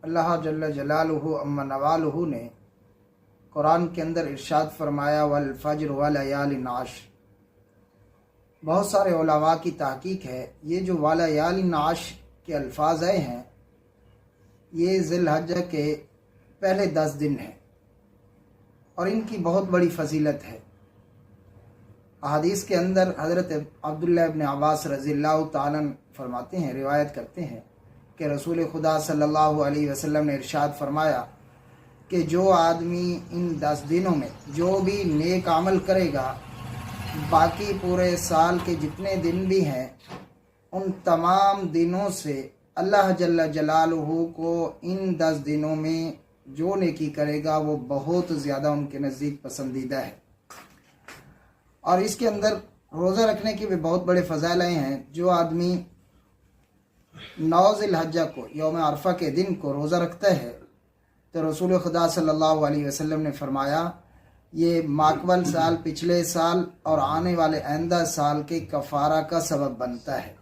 اللہ جل جلالہ اما نوالہ نے قرآن کے اندر ارشاد فرمایا والفجر ولیال عشر۔ بہت سارے علماء کی تحقیق ہے یہ جو ولیال عشر کے الفاظ آئے ہیں یہ ذی الحجہ کے پہلے 10 دن ہیں اور ان کی بہت بڑی فضیلت ہے۔ احادیث کے اندر حضرت عبداللہ ابن عباس رضی اللہ تعالیٰ فرماتے ہیں، روایت کرتے ہیں کہ رسول خدا صلی اللہ علیہ وسلم نے ارشاد فرمایا کہ جو آدمی ان 10 دنوں میں جو بھی نیک عمل کرے گا باقی پورے سال کے جتنے دن بھی ہیں ان تمام دنوں سے اللہ جل جلالہ کو ان 10 دنوں میں جو نیکی کرے گا وہ بہت زیادہ ان کے نزدیک پسندیدہ ہے۔ اور اس کے اندر روزہ رکھنے کے بھی بہت بڑے فضائل ہیں۔ جو آدمی 9 ذی الحجہ کو یوم عرفہ کے دن کو روزہ رکھتا ہے تو رسول خدا صلی اللہ علیہ وسلم نے فرمایا یہ ماقبل سال، پچھلے سال اور آنے والے آئندہ سال کے کفارہ کا سبب بنتا ہے۔